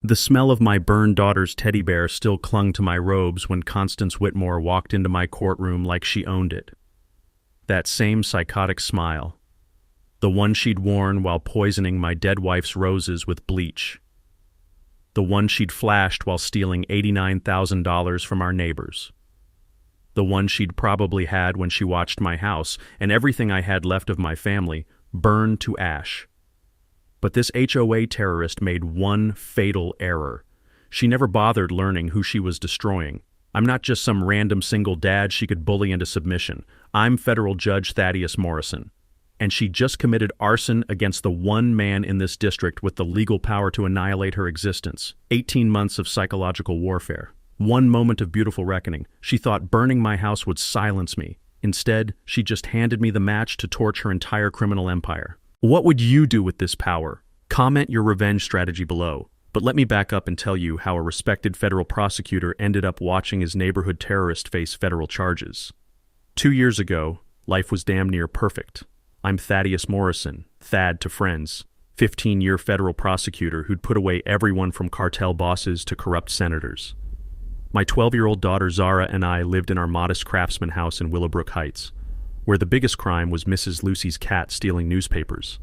The smell of my burned daughter's teddy bear still clung to my robes when Constance Whitmore walked into my courtroom like she owned it. That same psychotic smile. The one she'd worn while poisoning my dead wife's roses with bleach. The one she'd flashed while stealing $89,000 from our neighbors. The one she'd probably had when she watched my house and everything I had left of my family burn to ash. But this HOA terrorist made one fatal error. She never bothered learning who she was destroying. I'm not just some random single dad she could bully into submission. I'm federal Judge Thaddeus Morrison. And she just committed arson against the one man in this district with the legal power to annihilate her existence. 18 months of psychological warfare. One moment of beautiful reckoning. She thought burning my house would silence me. Instead, she just handed me the match to torch her entire criminal empire. What would you do with this power? Comment your revenge strategy below. But let me back up and tell you how a respected federal prosecutor ended up watching his neighborhood terrorist face federal charges. 2 years ago, life was damn near perfect. I'm Thaddeus Morrison, Thad to friends, 15-year federal prosecutor who'd put away everyone from cartel bosses to corrupt senators. My 12-year-old daughter Zara and I lived in our modest craftsman house in Willowbrook Heights, where the biggest crime was Mrs. Lucy's cat stealing newspapers.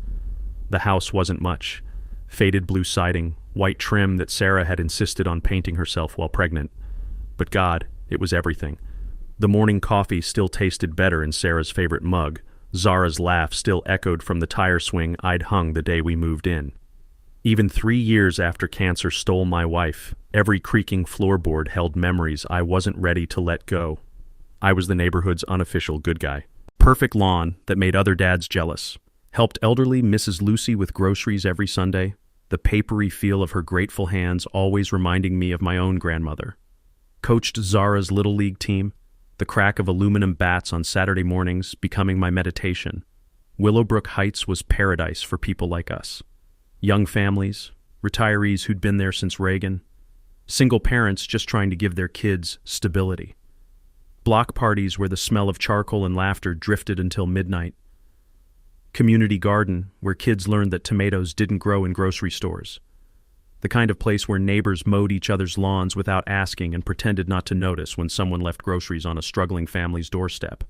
The house wasn't much. Faded blue siding, white trim that Sarah had insisted on painting herself while pregnant. But God, it was everything. The morning coffee still tasted better in Sarah's favorite mug. Zara's laugh still echoed from the tire swing I'd hung the day we moved in. Even 3 years after cancer stole my wife, every creaking floorboard held memories I wasn't ready to let go. I was the neighborhood's unofficial good guy. Perfect lawn that made other dads jealous. Helped elderly Mrs. Lucy with groceries every Sunday. The papery feel of her grateful hands always reminding me of my own grandmother. Coached Zara's Little League team. The crack of aluminum bats on Saturday mornings becoming my meditation. Willowbrook Heights was paradise for people like us. Young families, retirees who'd been there since Reagan, single parents just trying to give their kids stability. Block parties where the smell of charcoal and laughter drifted until midnight. Community garden where kids learned that tomatoes didn't grow in grocery stores. The kind of place where neighbors mowed each other's lawns without asking and pretended not to notice when someone left groceries on a struggling family's doorstep.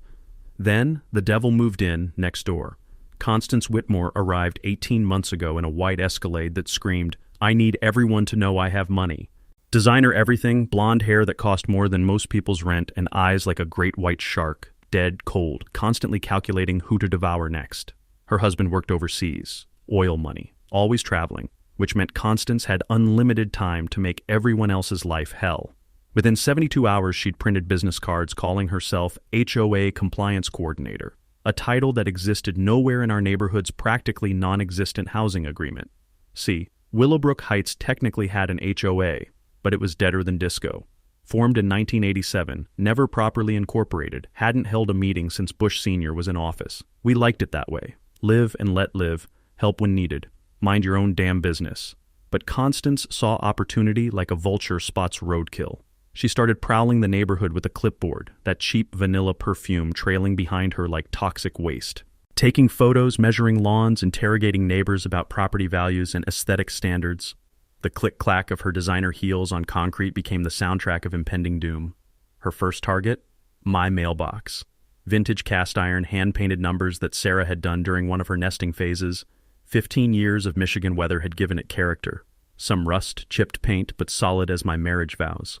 Then, the devil moved in next door. Constance Whitmore arrived 18 months ago in a white Escalade that screamed, "I need everyone to know I have money." Designer everything, blonde hair that cost more than most people's rent, and eyes like a great white shark, dead cold, constantly calculating who to devour next. Her husband worked overseas, oil money, always traveling, which meant Constance had unlimited time to make everyone else's life hell. Within 72 hours, she'd printed business cards calling herself HOA Compliance Coordinator, a title that existed nowhere in our neighborhood's practically non-existent housing agreement. See, Willowbrook Heights technically had an HOA, but it was deader than disco. Formed in 1987, never properly incorporated, hadn't held a meeting since Bush Sr. was in office. We liked it that way. Live and let live, help when needed, mind your own damn business. But Constance saw opportunity like a vulture spots roadkill. She started prowling the neighborhood with a clipboard, that cheap vanilla perfume trailing behind her like toxic waste. Taking photos, measuring lawns, interrogating neighbors about property values and aesthetic standards. The click-clack of her designer heels on concrete became the soundtrack of impending doom. Her first target? My mailbox. Vintage cast iron, hand-painted numbers that Sarah had done during one of her nesting phases. 15 years of Michigan weather had given it character. Some rust, chipped paint, but solid as my marriage vows.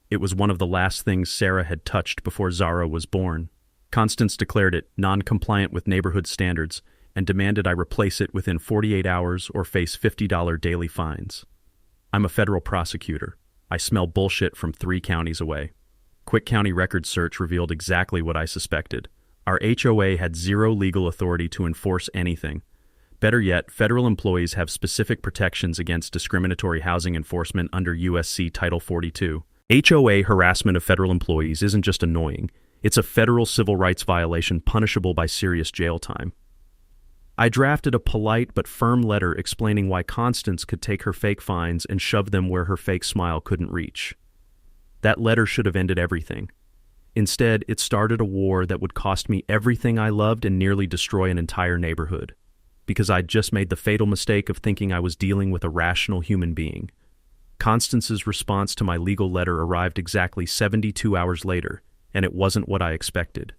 It was one of the last things Sarah had touched before Zara was born. Constance declared it non-compliant with neighborhood standards and demanded I replace it within 48 hours or face $50 daily fines. I'm a federal prosecutor. I smell bullshit from 3 counties away. Quick County record search revealed exactly what I suspected. Our HOA had zero legal authority to enforce anything. Better yet, federal employees have specific protections against discriminatory housing enforcement under USC Title 42. HOA harassment of federal employees isn't just annoying. It's a federal civil rights violation punishable by serious jail time. I drafted a polite but firm letter explaining why Constance could take her fake fines and shove them where her fake smile couldn't reach. That letter should have ended everything. Instead, it started a war that would cost me everything I loved and nearly destroy an entire neighborhood. Because I'd just made the fatal mistake of thinking I was dealing with a rational human being. Constance's response to my legal letter arrived exactly 72 hours later, and it wasn't what I expected.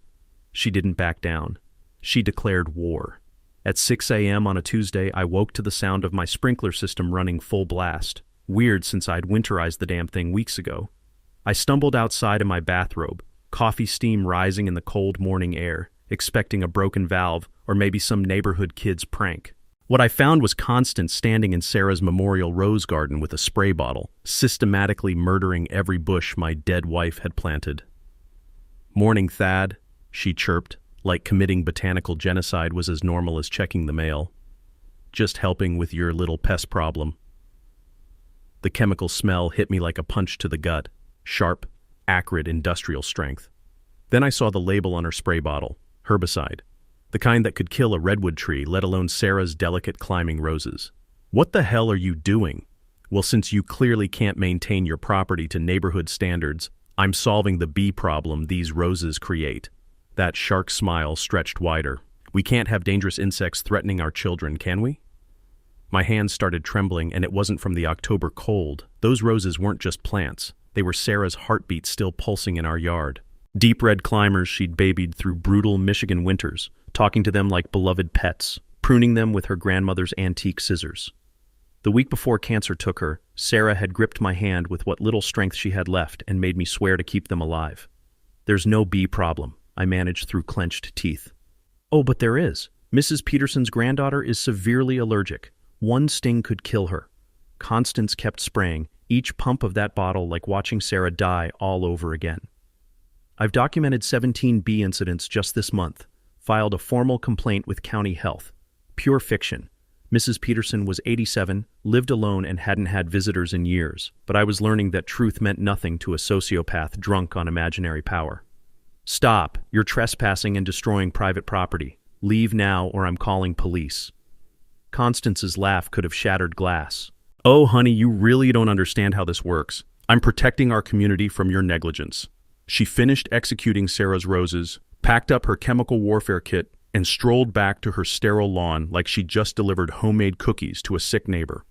She didn't back down. She declared war. At 6 a.m. on a Tuesday, I woke to the sound of my sprinkler system running full blast. Weird since I'd winterized the damn thing weeks ago. I stumbled outside in my bathrobe, coffee steam rising in the cold morning air, expecting a broken valve or maybe some neighborhood kid's prank. What I found was Constance standing in Sarah's memorial rose garden with a spray bottle, systematically murdering every bush my dead wife had planted. "Morning, Thad," she chirped, like committing botanical genocide was as normal as checking the mail. "Just helping with your little pest problem." The chemical smell hit me like a punch to the gut, sharp, acrid industrial strength. Then I saw the label on her spray bottle, herbicide, the kind that could kill a redwood tree, let alone Sarah's delicate climbing roses. "What the hell are you doing?" "Well, since you clearly can't maintain your property to neighborhood standards, I'm solving the bee problem these roses create." That shark smile stretched wider. "We can't have dangerous insects threatening our children, can we?" My hands started trembling, and it wasn't from the October cold. Those roses weren't just plants. They were Sarah's heartbeat still pulsing in our yard. Deep red climbers she'd babied through brutal Michigan winters, talking to them like beloved pets, pruning them with her grandmother's antique scissors. The week before cancer took her, Sarah had gripped my hand with what little strength she had left and made me swear to keep them alive. "There's no bee problem," I managed through clenched teeth. "Oh, but there is. Mrs. Peterson's granddaughter is severely allergic. One sting could kill her." Constance kept spraying, each pump of that bottle like watching Sarah die all over again. "I've documented 17 bee incidents just this month, filed a formal complaint with county health. Pure fiction. Mrs. Peterson was 87, lived alone and hadn't had visitors in years, but I was learning that truth meant nothing to a sociopath drunk on imaginary power." "Stop. You're trespassing and destroying private property. Leave now or I'm calling police." Constance's laugh could have shattered glass. "Oh, honey, you really don't understand how this works. I'm protecting our community from your negligence." She finished executing Sarah's roses, packed up her chemical warfare kit, and strolled back to her sterile lawn like she'd just delivered homemade cookies to a sick neighbor.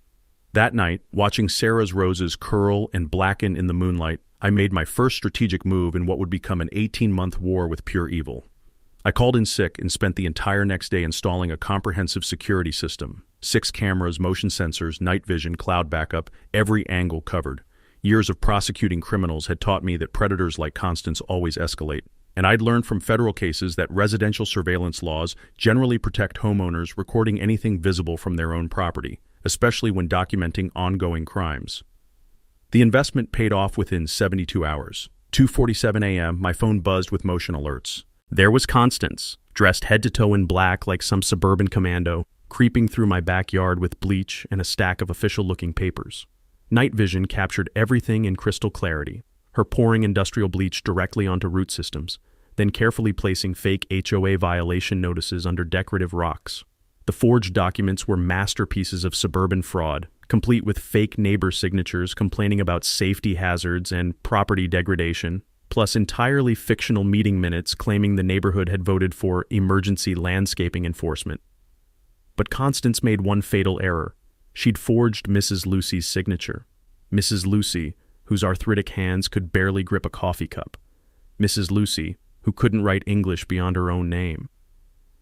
That night, watching Sarah's roses curl and blacken in the moonlight, I made my first strategic move in what would become an 18-month war with pure evil. I called in sick and spent the entire next day installing a comprehensive security system. 6 cameras, motion sensors, night vision, cloud backup, every angle covered. Years of prosecuting criminals had taught me that predators like Constance always escalate. And I'd learned from federal cases that residential surveillance laws generally protect homeowners recording anything visible from their own property, especially when documenting ongoing crimes. The investment paid off within 72 hours. 2:47 a.m., my phone buzzed with motion alerts. There was Constance, dressed head to toe in black like some suburban commando, creeping through my backyard with bleach and a stack of official-looking papers. Night vision captured everything in crystal clarity, her pouring industrial bleach directly onto root systems, then carefully placing fake HOA violation notices under decorative rocks. The forged documents were masterpieces of suburban fraud, complete with fake neighbor signatures complaining about safety hazards and property degradation, plus entirely fictional meeting minutes claiming the neighborhood had voted for emergency landscaping enforcement. But Constance made one fatal error. She'd forged Mrs. Lucy's signature. Mrs. Lucy, whose arthritic hands could barely grip a coffee cup. Mrs. Lucy, who couldn't write English beyond her own name.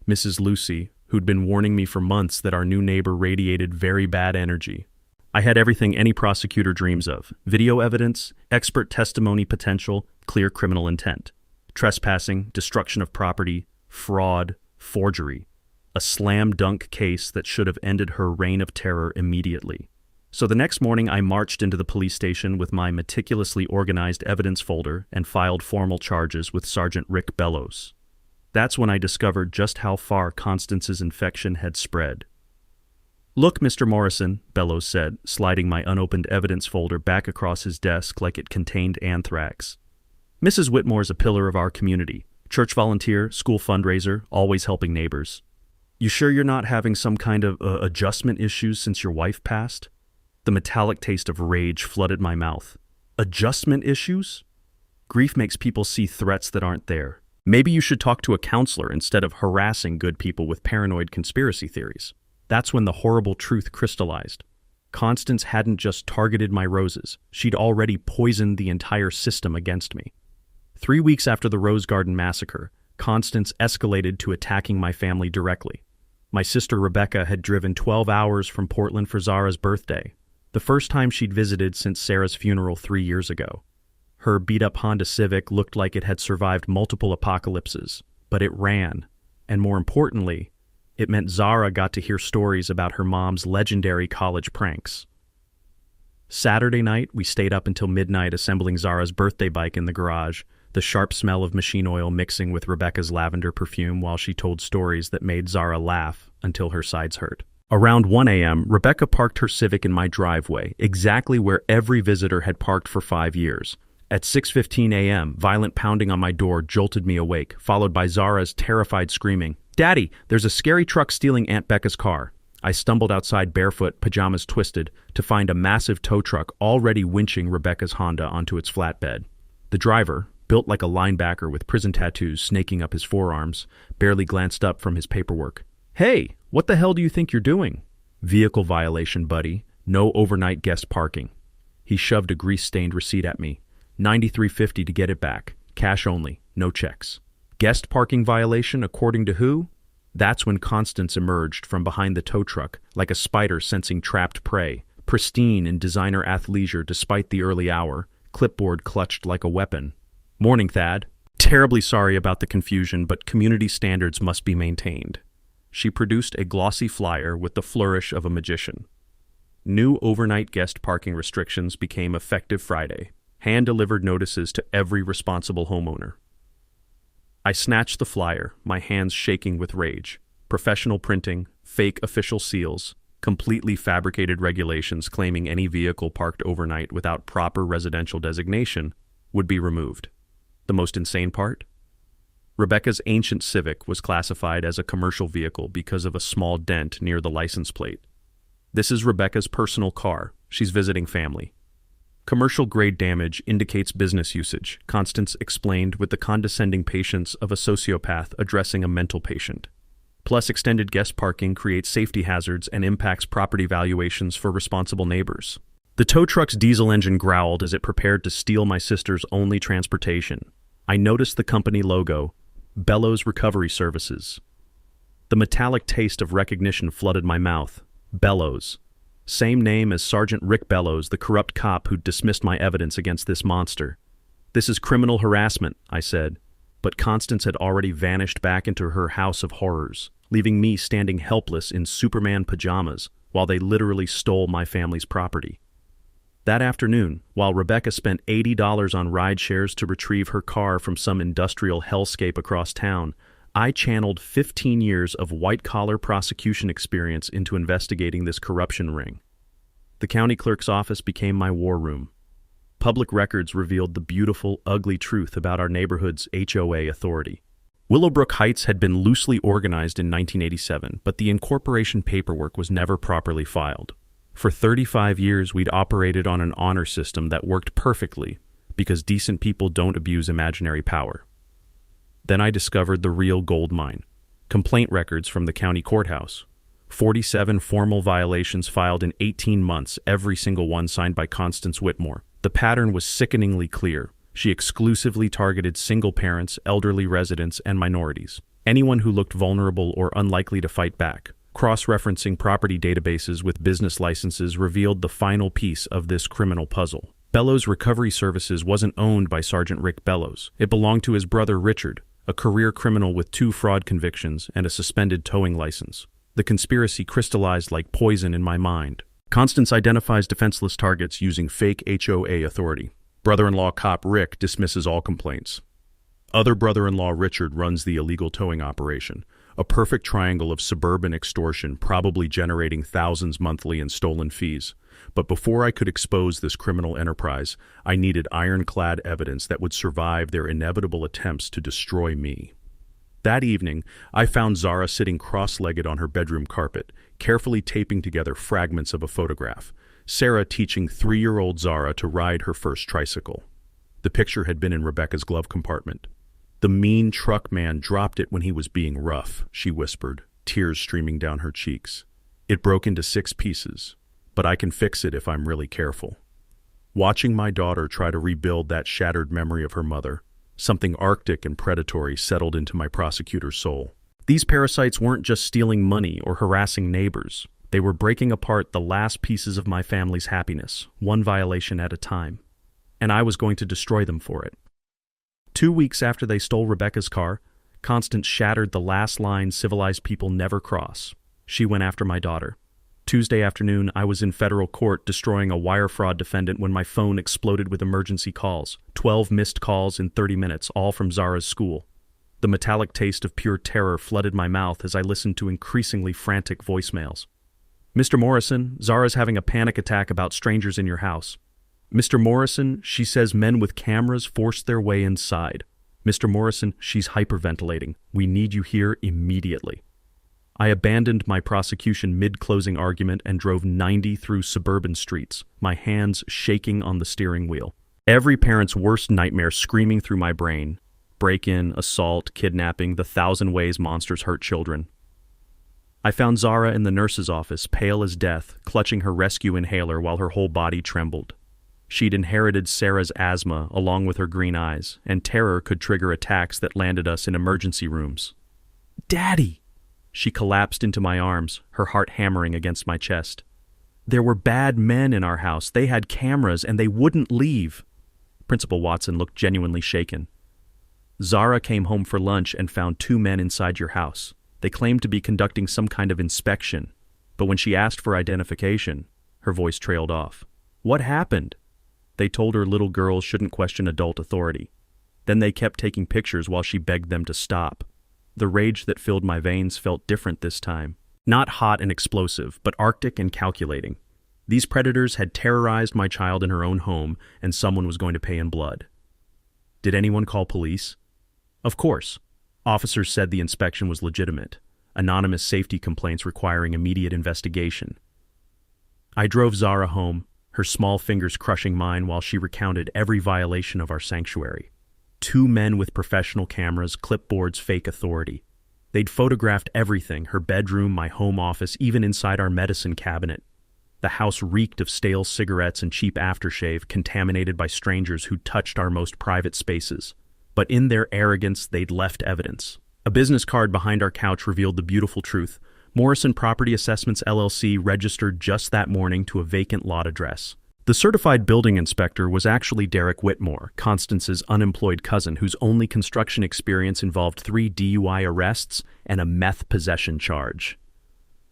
Mrs. Lucy, who'd been warning me for months that our new neighbor radiated very bad energy. I had everything any prosecutor dreams of: video evidence, expert testimony potential, clear criminal intent, trespassing, destruction of property, fraud, forgery. A slam dunk case that should have ended her reign of terror immediately. So the next morning I marched into the police station with my meticulously organized evidence folder and filed formal charges with Sergeant Rick Bellows. That's when I discovered just how far Constance's infection had spread. "Look, Mr. Morrison," Bellows said, sliding my unopened evidence folder back across his desk like it contained anthrax. "Mrs. Whitmore's a pillar of our community. Church volunteer, school fundraiser, always helping neighbors. You sure you're not having some kind of adjustment issues since your wife passed?" The metallic taste of rage flooded my mouth. Adjustment issues? Grief makes people see threats that aren't there. Maybe you should talk to a counselor instead of harassing good people with paranoid conspiracy theories. That's when the horrible truth crystallized. Constance hadn't just targeted my roses, she'd already poisoned the entire system against me. 3 weeks after the Rose Garden massacre, Constance escalated to attacking my family directly. My sister Rebecca had driven 12 hours from Portland for Zara's birthday, the first time she'd visited since Sarah's funeral 3 years ago. Her beat-up Honda Civic looked like it had survived multiple apocalypses, but it ran, and more importantly, it meant Zara got to hear stories about her mom's legendary college pranks. Saturday night, we stayed up until midnight assembling Zara's birthday bike in the garage, the sharp smell of machine oil mixing with Rebecca's lavender perfume while she told stories that made Zara laugh until her sides hurt. Around 1 a.m., Rebecca parked her Civic in my driveway, exactly where every visitor had parked for 5 years. At 6:15 a.m., violent pounding on my door jolted me awake, followed by Zara's terrified screaming, "Daddy, there's a scary truck stealing Aunt Becca's car." I stumbled outside barefoot, pajamas twisted, to find a massive tow truck already winching Rebecca's Honda onto its flatbed. The driver, built like a linebacker with prison tattoos snaking up his forearms, barely glanced up from his paperwork. "Hey, what the hell do you think you're doing?" "Vehicle violation, buddy. No overnight guest parking." He shoved a grease-stained receipt at me. $93.50 to get it back. Cash only, no checks. Guest parking violation according to who? That's when Constance emerged from behind the tow truck, like a spider sensing trapped prey, pristine in designer athleisure despite the early hour, clipboard clutched like a weapon. "Morning, Thad. Terribly sorry about the confusion, but community standards must be maintained." She produced a glossy flyer with the flourish of a magician. New overnight guest parking restrictions became effective Friday. Hand-delivered notices to every responsible homeowner. I snatched the flyer, my hands shaking with rage. Professional printing, fake official seals, completely fabricated regulations claiming any vehicle parked overnight without proper residential designation would be removed. The most insane part? Rebecca's ancient Civic was classified as a commercial vehicle because of a small dent near the license plate. This is Rebecca's personal car. She's visiting family. Commercial-grade damage indicates business usage, Constance explained with the condescending patience of a sociopath addressing a mental patient. Plus, extended guest parking creates safety hazards and impacts property valuations for responsible neighbors. The tow truck's diesel engine growled as it prepared to steal my sister's only transportation. I noticed the company logo, Bellows Recovery Services. The metallic taste of recognition flooded my mouth. Bellows. Same name as Sergeant Rick Bellows, the corrupt cop who dismissed my evidence against this monster. "This is criminal harassment," I said, but Constance had already vanished back into her house of horrors, leaving me standing helpless in Superman pajamas while they literally stole my family's property. That afternoon, while Rebecca spent $80 on ride shares to retrieve her car from some industrial hellscape across town, I channeled 15 years of white-collar prosecution experience into investigating this corruption ring. The county clerk's office became my war room. Public records revealed the beautiful, ugly truth about our neighborhood's HOA authority. Willowbrook Heights had been loosely organized in 1987, but the incorporation paperwork was never properly filed. For 35 years, we'd operated on an honor system that worked perfectly because decent people don't abuse imaginary power. Then I discovered the real gold mine. Complaint records from the county courthouse. 47 formal violations filed in 18 months, every single one signed by Constance Whitmore. The pattern was sickeningly clear. She exclusively targeted single parents, elderly residents, and minorities. Anyone who looked vulnerable or unlikely to fight back. Cross-referencing property databases with business licenses revealed the final piece of this criminal puzzle. Bellows Recovery Services wasn't owned by Sergeant Rick Bellows. It belonged to his brother Richard, a career criminal with 2 fraud convictions and a suspended towing license. The conspiracy crystallized like poison in my mind. Constance identifies defenseless targets using fake HOA authority. Brother-in-law cop Rick dismisses all complaints. Other brother-in-law Richard runs the illegal towing operation, a perfect triangle of suburban extortion probably generating thousands monthly in stolen fees. But before I could expose this criminal enterprise, I needed ironclad evidence that would survive their inevitable attempts to destroy me. That evening, I found Zara sitting cross-legged on her bedroom carpet, carefully taping together fragments of a photograph. Sarah teaching 3-year-old Zara to ride her first tricycle. The picture had been in Rebecca's glove compartment. "The mean truck man dropped it when he was being rough," she whispered, tears streaming down her cheeks. "It broke into 6 pieces. but I can fix it if I'm really careful. Watching my daughter try to rebuild that shattered memory of her mother, something arctic and predatory settled into my prosecutor's soul. These parasites weren't just stealing money or harassing neighbors. They were breaking apart the last pieces of my family's happiness, one violation at a time. And I was going to destroy them for it. 2 weeks after they stole Rebecca's car, Constance shattered the last line civilized people never cross. She went after my daughter. Tuesday afternoon, I was in federal court destroying a wire fraud defendant when my phone exploded with emergency calls. 12 missed calls in 30 minutes, all from Zara's school. The metallic taste of pure terror flooded my mouth as I listened to increasingly frantic voicemails. Mr. Morrison, Zara's having a panic attack about strangers in your house. Mr. Morrison, she says men with cameras forced their way inside. Mr. Morrison, she's hyperventilating. We need you here immediately. I abandoned my prosecution mid-closing argument and drove 90 through suburban streets, my hands shaking on the steering wheel. Every parent's worst nightmare screaming through my brain. Break-in, assault, kidnapping, the 1,000 ways monsters hurt children. I found Zara in the nurse's office, pale as death, clutching her rescue inhaler while her whole body trembled. She'd inherited Sarah's asthma along with her green eyes, and terror could trigger attacks that landed us in emergency rooms. "Daddy!" She collapsed into my arms, her heart hammering against my chest. "There were bad men in our house. They had cameras, and they wouldn't leave." Principal Watson looked genuinely shaken. "Zara came home for lunch and found 2 men inside your house. They claimed to be conducting some kind of inspection, but when she asked for identification, her voice trailed off. What happened?" They told her little girls shouldn't question adult authority. Then they kept taking pictures while she begged them to stop. The rage that filled my veins felt different this time. Not hot and explosive, but arctic and calculating. These predators had terrorized my child in her own home, and someone was going to pay in blood. Did anyone call police? Of course. Officers said the inspection was legitimate. Anonymous safety complaints requiring immediate investigation. I drove Zara home, her small fingers crushing mine while she recounted every violation of our sanctuary. 2 men with professional cameras, clipboards, fake authority. They'd photographed everything, her bedroom, my home office, even inside our medicine cabinet. The house reeked of stale cigarettes and cheap aftershave, contaminated by strangers who touched our most private spaces. But in their arrogance, they'd left evidence. A business card behind our couch revealed the beautiful truth. Morrison Property Assessments LLC registered just that morning to a vacant lot address. The certified building inspector was actually Derek Whitmore, Constance's unemployed cousin, whose only construction experience involved 3 DUI arrests and a meth possession charge.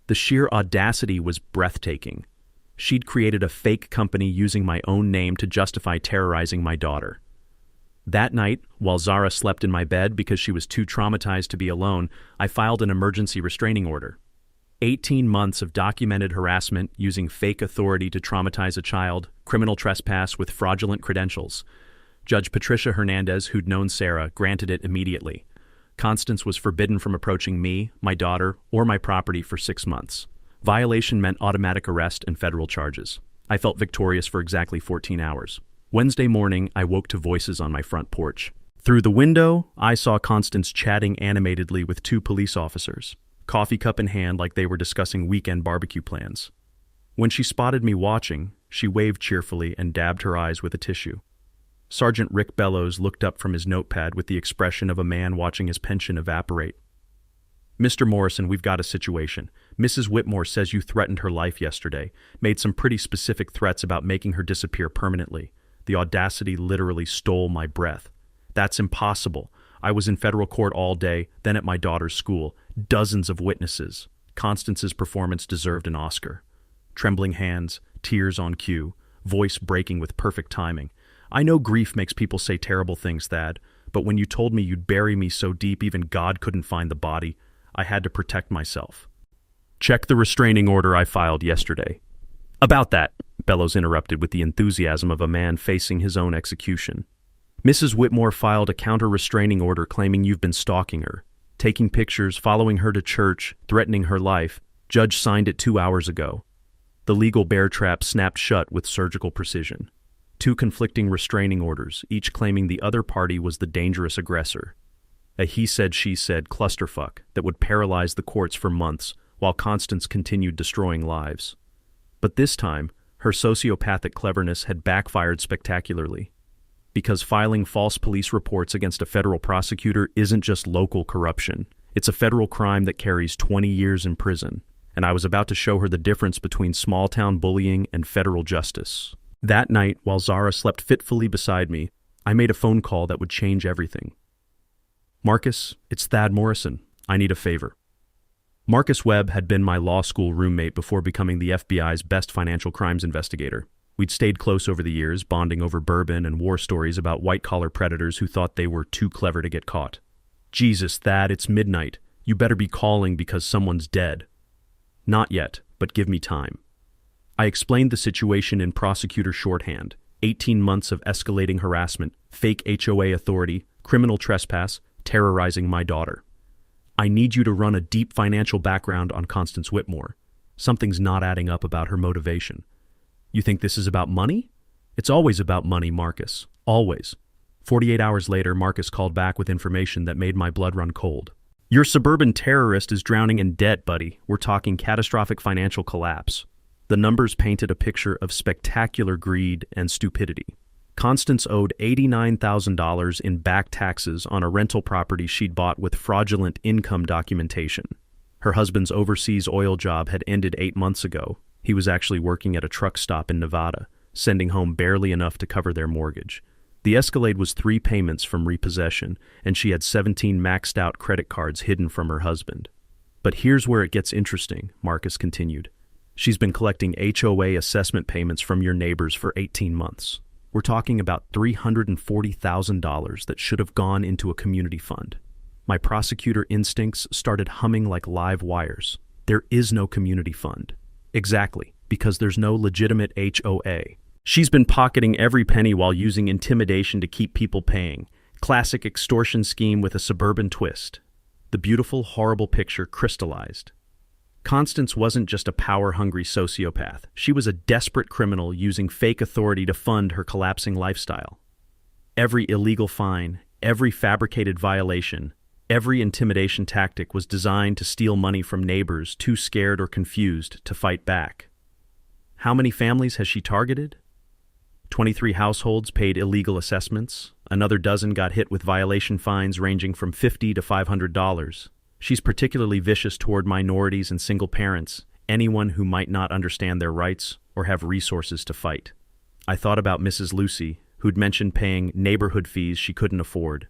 The sheer audacity was breathtaking. She'd created a fake company using my own name to justify terrorizing my daughter. That night, while Zara slept in my bed because she was too traumatized to be alone, I filed an emergency restraining order. 18 months of documented harassment using fake authority to traumatize a child, criminal trespass with fraudulent credentials. Judge Patricia Hernandez, who'd known Sarah, granted it immediately. Constance was forbidden from approaching me, my daughter, or my property for 6 months. Violation meant automatic arrest and federal charges. I felt victorious for exactly 14 hours. Wednesday morning, I woke to voices on my front porch. Through the window, I saw Constance chatting animatedly with 2 police officers, coffee cup in hand like they were discussing weekend barbecue plans. When she spotted me watching, she waved cheerfully and dabbed her eyes with a tissue. Sergeant Rick Bellows looked up from his notepad with the expression of a man watching his pension evaporate. "Mr. Morrison, we've got a situation. Mrs. Whitmore says you threatened her life yesterday, made some pretty specific threats about making her disappear permanently. The audacity literally stole my breath. That's impossible. I was in federal court all day, then at my daughter's school. Dozens of witnesses. Constance's performance deserved an Oscar. Trembling hands, tears on cue, voice breaking with perfect timing. I know grief makes people say terrible things, Thad, but when you told me you'd bury me so deep even God couldn't find the body, I had to protect myself. Check the restraining order I filed yesterday." "About that," Bellows interrupted with the enthusiasm of a man facing his own execution. "Mrs. Whitmore filed a counter-restraining order claiming you've been stalking her, taking pictures, following her to church, threatening her life. Judge signed it 2 hours ago." The legal bear trap snapped shut with surgical precision. 2 conflicting restraining orders, each claiming the other party was the dangerous aggressor. A he-said-she-said clusterfuck that would paralyze the courts for months while Constance continued destroying lives. But this time, her sociopathic cleverness had backfired spectacularly. Because filing false police reports against a federal prosecutor isn't just local corruption. It's a federal crime that carries 20 years in prison. And I was about to show her the difference between small-town bullying and federal justice. That night, while Zara slept fitfully beside me, I made a phone call that would change everything. Marcus, it's Thad Morrison. I need a favor. Marcus Webb had been my law school roommate before becoming the FBI's best financial crimes investigator. We'd stayed close over the years, bonding over bourbon and war stories about white-collar predators who thought they were too clever to get caught. Jesus, Thad, it's midnight. You better be calling because someone's dead. Not yet, but give me time. I explained the situation in prosecutor shorthand. 18 months of escalating harassment, fake HOA authority, criminal trespass, terrorizing my daughter. I need you to run a deep financial background on Constance Whitmore. Something's not adding up about her motivation. You think this is about money? It's always about money, Marcus. Always. 48 hours later, Marcus called back with information that made my blood run cold. Your suburban terrorist is drowning in debt, buddy. We're talking catastrophic financial collapse. The numbers painted a picture of spectacular greed and stupidity. Constance owed $89,000 in back taxes on a rental property she'd bought with fraudulent income documentation. Her husband's overseas oil job had ended 8 months ago. He was actually working at a truck stop in Nevada, sending home barely enough to cover their mortgage. The Escalade was 3 payments from repossession, and she had 17 maxed-out credit cards hidden from her husband. But here's where it gets interesting, Marcus continued. She's been collecting HOA assessment payments from your neighbors for 18 months. We're talking about $340,000 that should have gone into a community fund. My prosecutor instincts started humming like live wires. There is no community fund. Exactly, because there's no legitimate HOA. She's been pocketing every penny while using intimidation to keep people paying. Classic extortion scheme with a suburban twist. The beautiful, horrible picture crystallized. Constance wasn't just a power-hungry sociopath. She was a desperate criminal using fake authority to fund her collapsing lifestyle. Every illegal fine, every fabricated violation, every intimidation tactic was designed to steal money from neighbors too scared or confused to fight back. How many families has she targeted? 23 households paid illegal assessments. Another dozen got hit with violation fines ranging from $50 to $500. She's particularly vicious toward minorities and single parents, anyone who might not understand their rights or have resources to fight. I thought about Mrs. Lucy, who'd mentioned paying neighborhood fees she couldn't afford.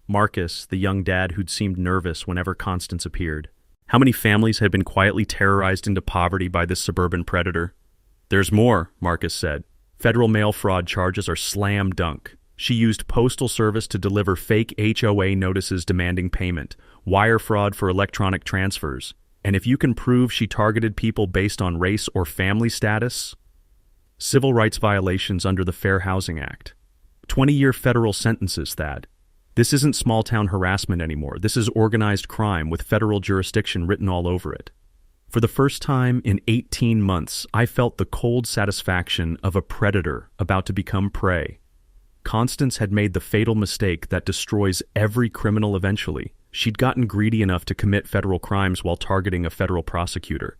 Marcus, the young dad who'd seemed nervous whenever Constance appeared. How many families had been quietly terrorized into poverty by this suburban predator? There's more, Marcus said. Federal mail fraud charges are slam dunk. She used postal service to deliver fake HOA notices demanding payment, wire fraud for electronic transfers. And if you can prove she targeted people based on race or family status, civil rights violations under the Fair Housing Act. 20-year federal sentences, Thad. This isn't small-town harassment anymore. This is organized crime with federal jurisdiction written all over it. For the first time in 18 months, I felt the cold satisfaction of a predator about to become prey. Constance had made the fatal mistake that destroys every criminal eventually. She'd gotten greedy enough to commit federal crimes while targeting a federal prosecutor.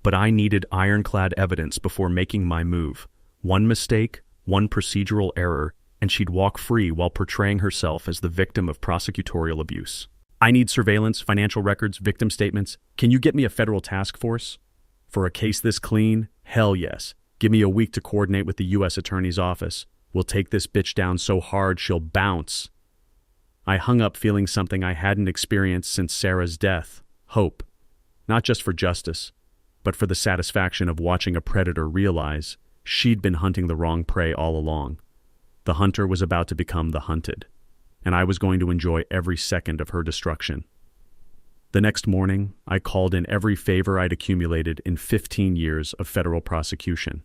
But I needed ironclad evidence before making my move. One mistake, one procedural error, and she'd walk free while portraying herself as the victim of prosecutorial abuse. I need surveillance, financial records, victim statements. Can you get me a federal task force? For a case this clean? Hell yes. Give me a week to coordinate with the U.S. Attorney's Office. We'll take this bitch down so hard she'll bounce. I hung up feeling something I hadn't experienced since Sarah's death. Hope. Not just for justice, but for the satisfaction of watching a predator realize she'd been hunting the wrong prey all along. The hunter was about to become the hunted, and I was going to enjoy every second of her destruction. The next morning, I called in every favor I'd accumulated in 15 years of federal prosecution.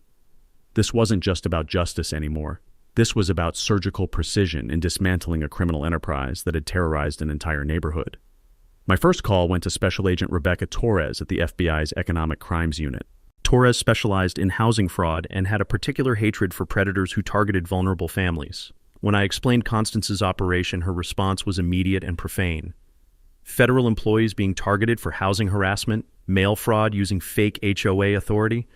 This wasn't just about justice anymore. This was about surgical precision in dismantling a criminal enterprise that had terrorized an entire neighborhood. My first call went to Special Agent Rebecca Torres at the FBI's Economic Crimes Unit. Torres specialized in housing fraud and had a particular hatred for predators who targeted vulnerable families. When I explained Constance's operation, her response was immediate and profane. Federal employees being targeted for housing harassment, mail fraud using fake HOA authority.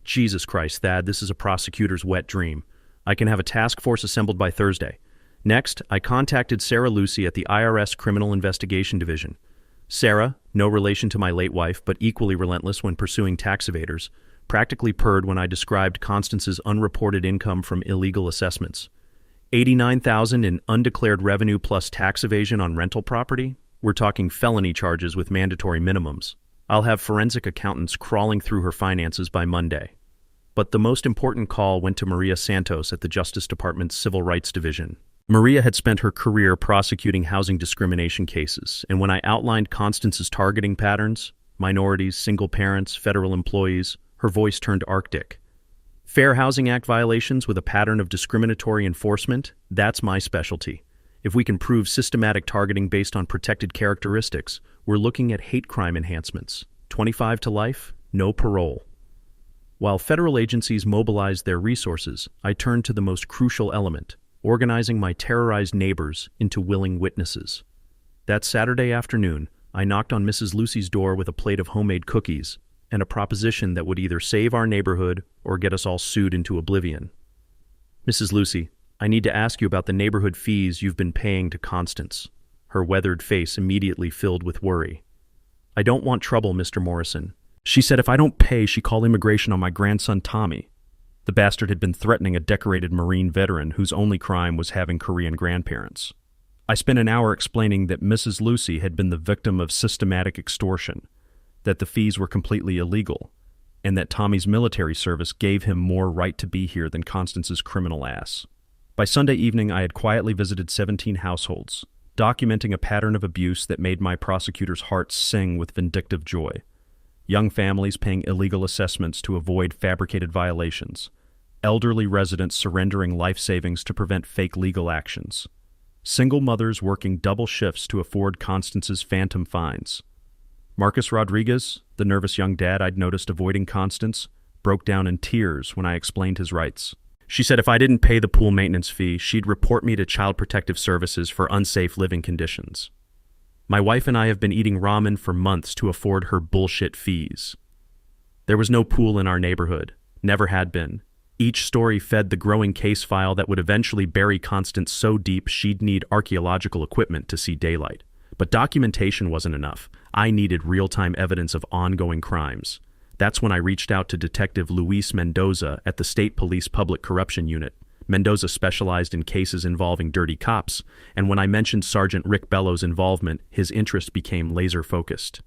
Jesus Christ, Thad, this is a prosecutor's wet dream. I can have a task force assembled by Thursday. Next, I contacted Sarah Lucy at the IRS Criminal Investigation Division. Sarah, no relation to my late wife, but equally relentless when pursuing tax evaders, practically purred when I described Constance's unreported income from illegal assessments. $89,000 in undeclared revenue plus tax evasion on rental property? We're talking felony charges with mandatory minimums. I'll have forensic accountants crawling through her finances by Monday. But the most important call went to Maria Santos at the Justice Department's Civil Rights Division. Maria had spent her career prosecuting housing discrimination cases, and when I outlined Constance's targeting patterns, minorities, single parents, federal employees, her voice turned Arctic. Fair Housing Act violations with a pattern of discriminatory enforcement, that's my specialty. If we can prove systematic targeting based on protected characteristics, we're looking at hate crime enhancements. 25 to life, no parole. While federal agencies mobilized their resources, I turned to the most crucial element, organizing my terrorized neighbors into willing witnesses. That Saturday afternoon, I knocked on Mrs. Lucy's door with a plate of homemade cookies and a proposition that would either save our neighborhood or get us all sued into oblivion. Mrs. Lucy, I need to ask you about the neighborhood fees you've been paying to Constance. Her weathered face immediately filled with worry. I don't want trouble, Mr. Morrison. She said if I don't pay, she'd call immigration on my grandson Tommy. The bastard had been threatening a decorated Marine veteran whose only crime was having Korean grandparents. I spent an hour explaining that Mrs. Lucy had been the victim of systematic extortion, that the fees were completely illegal, and that Tommy's military service gave him more right to be here than Constance's criminal ass. By Sunday evening, I had quietly visited 17 households, documenting a pattern of abuse that made my prosecutor's heart sing with vindictive joy. Young families paying illegal assessments to avoid fabricated violations, elderly residents surrendering life savings to prevent fake legal actions, single mothers working double shifts to afford Constance's phantom fines. Marcus Rodriguez, the nervous young dad I'd noticed avoiding Constance, broke down in tears when I explained his rights. She said if I didn't pay the pool maintenance fee, she'd report me to Child Protective Services for unsafe living conditions. My wife and I have been eating ramen for months to afford her bullshit fees. There was no pool in our neighborhood, never had been. Each story fed the growing case file that would eventually bury Constance so deep she'd need archaeological equipment to see daylight. But documentation wasn't enough. I needed real-time evidence of ongoing crimes. That's when I reached out to Detective Luis Mendoza at the State Police Public Corruption Unit. Mendoza specialized in cases involving dirty cops, and when I mentioned Sergeant Rick Bellows' involvement, his interest became laser-focused.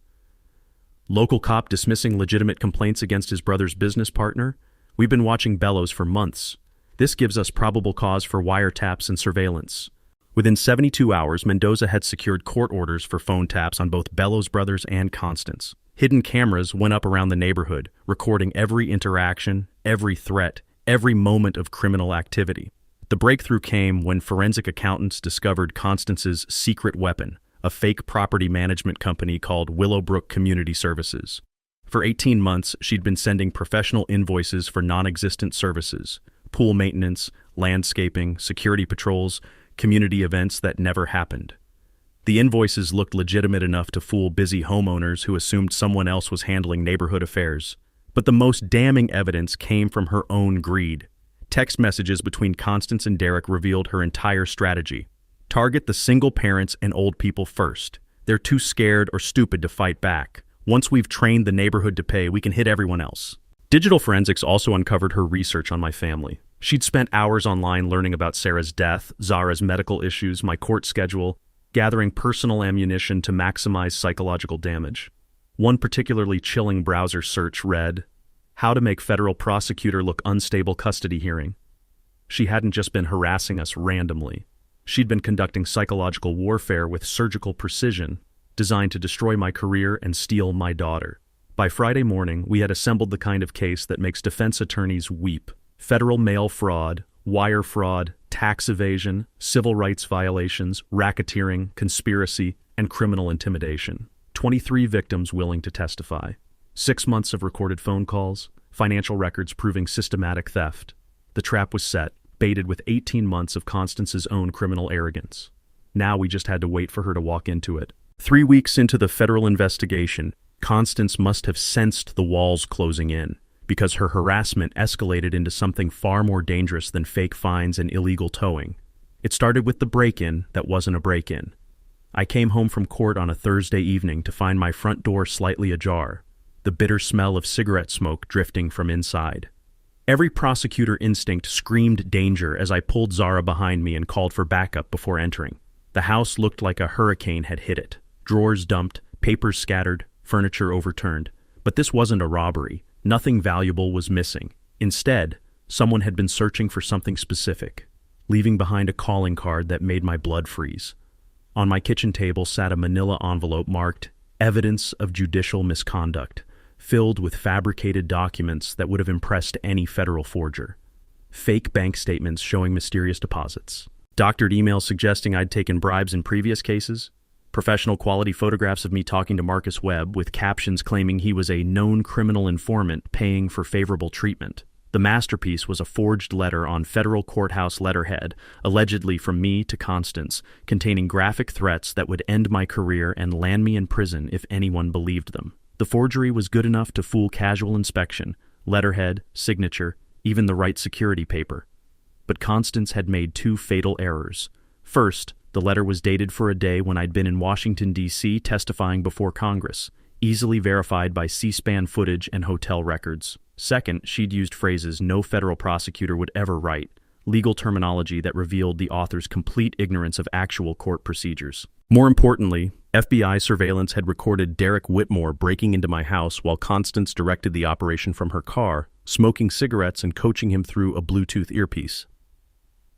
Local cop dismissing legitimate complaints against his brother's business partner? We've been watching Bellows for months. This gives us probable cause for wiretaps and surveillance. Within 72 hours, Mendoza had secured court orders for phone taps on both Bellows brothers and Constance. Hidden cameras went up around the neighborhood, recording every interaction, every threat, every moment of criminal activity. The breakthrough came when forensic accountants discovered Constance's secret weapon, a fake property management company called Willowbrook Community Services. For 18 months, she'd been sending professional invoices for non-existent services, pool maintenance, landscaping, security patrols, community events that never happened. The invoices looked legitimate enough to fool busy homeowners who assumed someone else was handling neighborhood affairs. But the most damning evidence came from her own greed. Text messages between Constance and Derek revealed her entire strategy. Target the single parents and old people first. They're too scared or stupid to fight back. Once we've trained the neighborhood to pay, we can hit everyone else. Digital forensics also uncovered her research on my family. She'd spent hours online learning about Sarah's death, Zara's medical issues, my court schedule, gathering personal ammunition to maximize psychological damage. One particularly chilling browser search read, "How to make federal prosecutor look unstable custody hearing." She hadn't just been harassing us randomly. She'd been conducting psychological warfare with surgical precision, designed to destroy my career and steal my daughter. By Friday morning, we had assembled the kind of case that makes defense attorneys weep. Federal mail fraud, wire fraud, tax evasion, civil rights violations, racketeering, conspiracy, and criminal intimidation. 23 victims willing to testify. 6 months of recorded phone calls, financial records proving systematic theft. The trap was set, baited with 18 months of Constance's own criminal arrogance. Now we just had to wait for her to walk into it. 3 weeks into the federal investigation, Constance must have sensed the walls closing in, because her harassment escalated into something far more dangerous than fake fines and illegal towing. It started with the break-in that wasn't a break-in. I came home from court on a Thursday evening to find my front door slightly ajar, the bitter smell of cigarette smoke drifting from inside. Every prosecutor instinct screamed danger as I pulled Zara behind me and called for backup before entering. The house looked like a hurricane had hit it. Drawers dumped, papers scattered, furniture overturned. But this wasn't a robbery. Nothing valuable was missing. Instead, someone had been searching for something specific, leaving behind a calling card that made my blood freeze. On my kitchen table sat a manila envelope marked "Evidence of Judicial Misconduct," filled with fabricated documents that would have impressed any federal forger. Fake bank statements showing mysterious deposits. Doctored emails suggesting I'd taken bribes in previous cases. Professional quality photographs of me talking to Marcus Webb with captions claiming he was a known criminal informant paying for favorable treatment. The masterpiece was a forged letter on federal courthouse letterhead, allegedly from me to Constance, containing graphic threats that would end my career and land me in prison if anyone believed them. The forgery was good enough to fool casual inspection, letterhead, signature, even the right security paper. But Constance had made two fatal errors. First, the letter was dated for a day when I'd been in Washington, D.C. testifying before Congress, easily verified by C-SPAN footage and hotel records. Second, she'd used phrases no federal prosecutor would ever write, legal terminology that revealed the author's complete ignorance of actual court procedures. More importantly, FBI surveillance had recorded Derek Whitmore breaking into my house while Constance directed the operation from her car, smoking cigarettes and coaching him through a Bluetooth earpiece.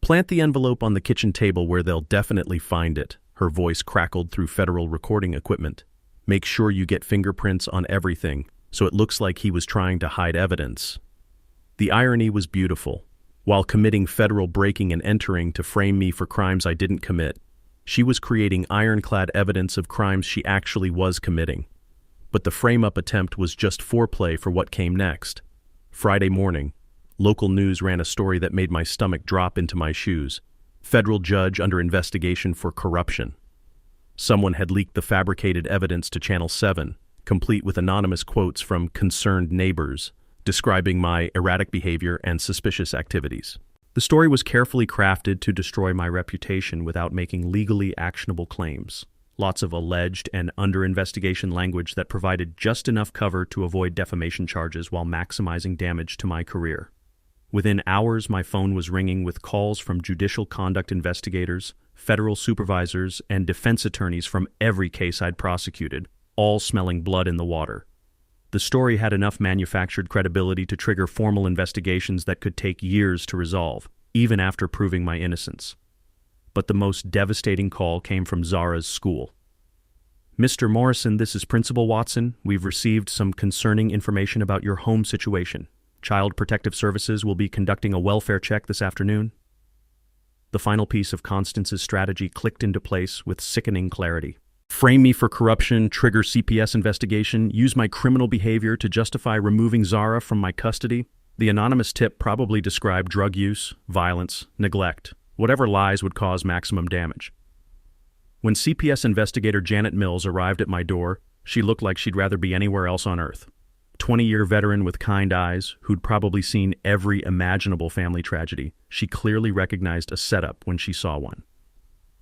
"Plant the envelope on the kitchen table where they'll definitely find it," her voice crackled through federal recording equipment. "Make sure you get fingerprints on everything, so it looks like he was trying to hide evidence." The irony was beautiful. While committing federal breaking and entering to frame me for crimes I didn't commit, she was creating ironclad evidence of crimes she actually was committing. But the frame-up attempt was just foreplay for what came next. Friday morning, local news ran a story that made my stomach drop into my shoes. Federal judge under investigation for corruption. Someone had leaked the fabricated evidence to Channel 7, complete with anonymous quotes from concerned neighbors, describing my erratic behavior and suspicious activities. The story was carefully crafted to destroy my reputation without making legally actionable claims. Lots of alleged and under-investigation language that provided just enough cover to avoid defamation charges while maximizing damage to my career. Within hours, my phone was ringing with calls from judicial conduct investigators, federal supervisors, and defense attorneys from every case I'd prosecuted, all smelling blood in the water. The story had enough manufactured credibility to trigger formal investigations that could take years to resolve, even after proving my innocence. But the most devastating call came from Zara's school. "Mr. Morrison, this is Principal Watson. We've received some concerning information about your home situation. Child Protective Services will be conducting a welfare check this afternoon." The final piece of Constance's strategy clicked into place with sickening clarity. Frame me for corruption, trigger CPS investigation, use my criminal behavior to justify removing Zara from my custody. The anonymous tip probably described drug use, violence, neglect, whatever lies would cause maximum damage. When CPS investigator Janet Mills arrived at my door, she looked like she'd rather be anywhere else on earth. 20-year veteran with kind eyes, who'd probably seen every imaginable family tragedy, she clearly recognized a setup when she saw one.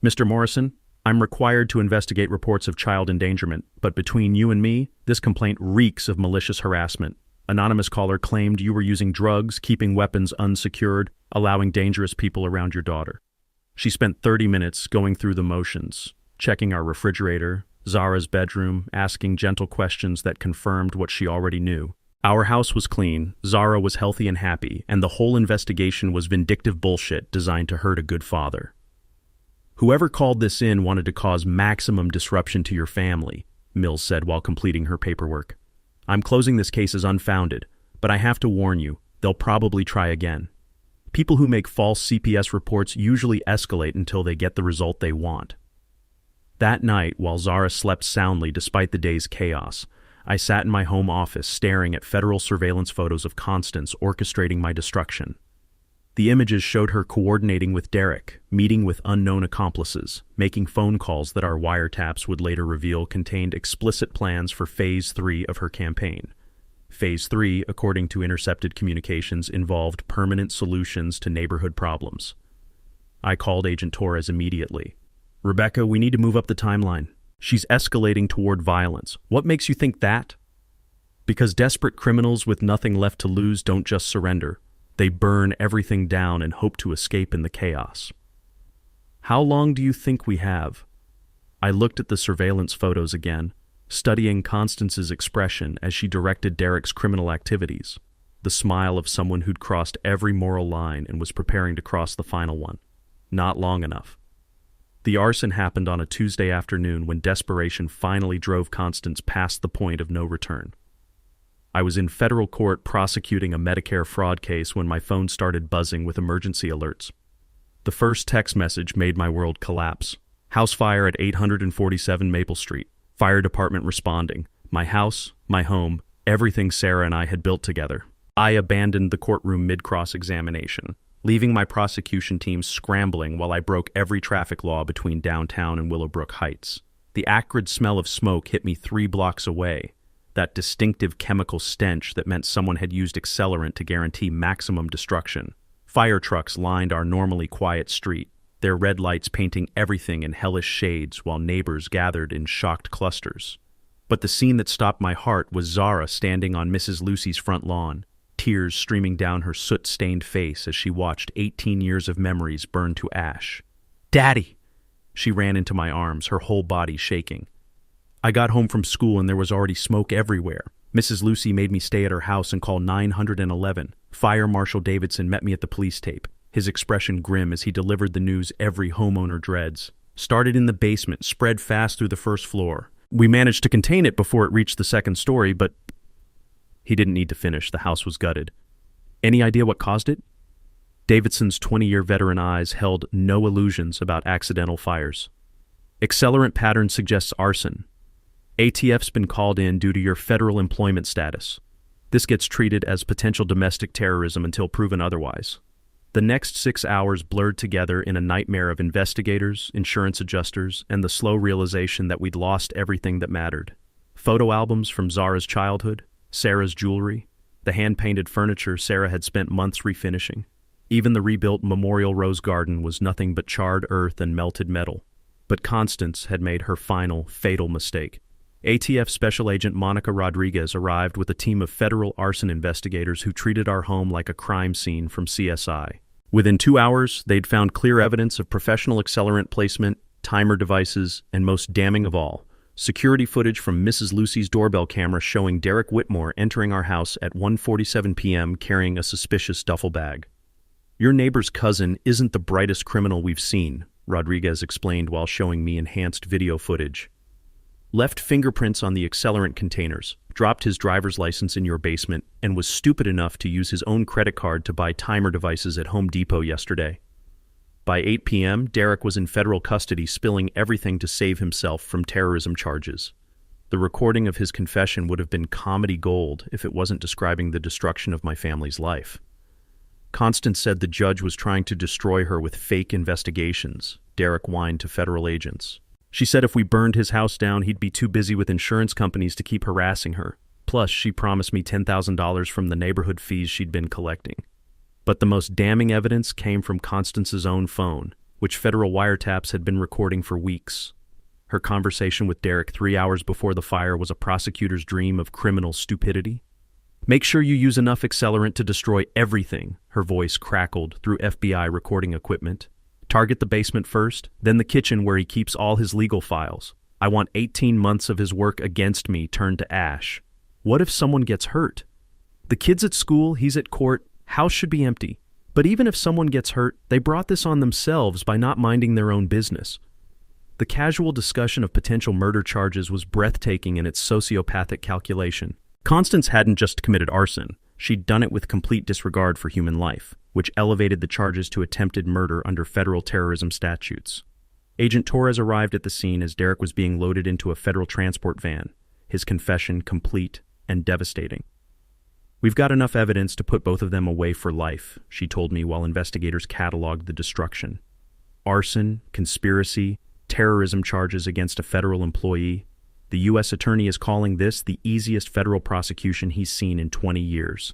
"Mr. Morrison, I'm required to investigate reports of child endangerment, but between you and me, this complaint reeks of malicious harassment. Anonymous caller claimed you were using drugs, keeping weapons unsecured, allowing dangerous people around your daughter." She spent 30 minutes going through the motions, checking our refrigerator, Zara's bedroom, asking gentle questions that confirmed what she already knew. Our house was clean, Zara was healthy and happy, and the whole investigation was vindictive bullshit designed to hurt a good father. "Whoever called this in wanted to cause maximum disruption to your family," Mills said while completing her paperwork. "I'm closing this case as unfounded, but I have to warn you, they'll probably try again. People who make false CPS reports usually escalate until they get the result they want." That night, while Zara slept soundly despite the day's chaos, I sat in my home office staring at federal surveillance photos of Constance orchestrating my destruction. The images showed her coordinating with Derek, meeting with unknown accomplices, making phone calls that our wiretaps would later reveal contained explicit plans for Phase 3 of her campaign. Phase 3, according to intercepted communications, involved permanent solutions to neighborhood problems. I called Agent Torres immediately. "Rebecca, we need to move up the timeline. She's escalating toward violence. What makes you think that?" "Because desperate criminals with nothing left to lose don't just surrender. They burn everything down and hope to escape in the chaos." "How long do you think we have?" I looked at the surveillance photos again, studying Constance's expression as she directed Derek's criminal activities, the smile of someone who'd crossed every moral line and was preparing to cross the final one. Not long enough. The arson happened on a Tuesday afternoon when desperation finally drove Constance past the point of no return. I was in federal court prosecuting a Medicare fraud case when my phone started buzzing with emergency alerts. The first text message made my world collapse. "House fire at 847 Maple Street. Fire department responding. My house, my home, everything Sarah and I had built together." I abandoned the courtroom mid-cross-examination, leaving my prosecution team scrambling while I broke every traffic law between downtown and Willowbrook Heights. The acrid smell of smoke hit me 3 blocks away, that distinctive chemical stench that meant someone had used accelerant to guarantee maximum destruction. Fire trucks lined our normally quiet street, their red lights painting everything in hellish shades while neighbors gathered in shocked clusters. But the scene that stopped my heart was Zara standing on Mrs. Lucy's front lawn, tears streaming down her soot-stained face as she watched 18 years of memories burn to ash. "Daddy!" She ran into my arms, her whole body shaking. I got home from school and there was already smoke everywhere. Mrs. Lucy made me stay at her house and call 911. Fire Marshal Davidson met me at the police tape, his expression grim as he delivered the news every homeowner dreads. "Started in the basement, spread fast through the first floor. We managed to contain it before it reached the second story, but..." He didn't need to finish. The house was gutted. "Any idea what caused it?" Davidson's 20-year veteran eyes held no illusions about accidental fires. "Accelerant pattern suggests arson. ATF's been called in due to your federal employment status. This gets treated as potential domestic terrorism until proven otherwise." The next 6 hours blurred together in a nightmare of investigators, insurance adjusters, and the slow realization that we'd lost everything that mattered. Photo albums from Zara's childhood, Sarah's jewelry, the hand-painted furniture Sarah had spent months refinishing. Even the rebuilt Memorial Rose Garden was nothing but charred earth and melted metal. But Constance had made her final, fatal mistake. ATF Special Agent Monica Rodriguez arrived with a team of federal arson investigators who treated our home like a crime scene from CSI. Within 2 hours, they'd found clear evidence of professional accelerant placement, timer devices, and most damning of all, security footage from Mrs. Lucy's doorbell camera showing Derek Whitmore entering our house at 1:47 p.m. carrying a suspicious duffel bag. "Your neighbor's cousin isn't the brightest criminal we've seen," Rodriguez explained while showing me enhanced video footage. "Left fingerprints on the accelerant containers, dropped his driver's license in your basement, and was stupid enough to use his own credit card to buy timer devices at Home Depot yesterday." By 8 p.m., Derek was in federal custody, spilling everything to save himself from terrorism charges. The recording of his confession would have been comedy gold if it wasn't describing the destruction of my family's life. Constance said the judge was trying to destroy her with fake investigations, Derek whined to federal agents. She said if we burned his house down, he'd be too busy with insurance companies to keep harassing her. Plus, she promised me $10,000 from the neighborhood fees she'd been collecting. But the most damning evidence came from Constance's own phone, which federal wiretaps had been recording for weeks. Her conversation with Derek 3 hours before the fire was a prosecutor's dream of criminal stupidity. "Make sure you use enough accelerant to destroy everything," her voice crackled through FBI recording equipment. "Target the basement first, then the kitchen where he keeps all his legal files. I want 18 months of his work against me turned to ash. What if someone gets hurt? The kid's at school, he's at court, house should be empty. But even if someone gets hurt, they brought this on themselves by not minding their own business." The casual discussion of potential murder charges was breathtaking in its sociopathic calculation. Constance hadn't just committed arson, she'd done it with complete disregard for human life, which elevated the charges to attempted murder under federal terrorism statutes. Agent Torres arrived at the scene as Derek was being loaded into a federal transport van, his confession complete and devastating. "We've got enough evidence to put both of them away for life," she told me while investigators cataloged the destruction. Arson, conspiracy, terrorism charges against a federal employee. The U.S. attorney is calling this the easiest federal prosecution he's seen in 20 years.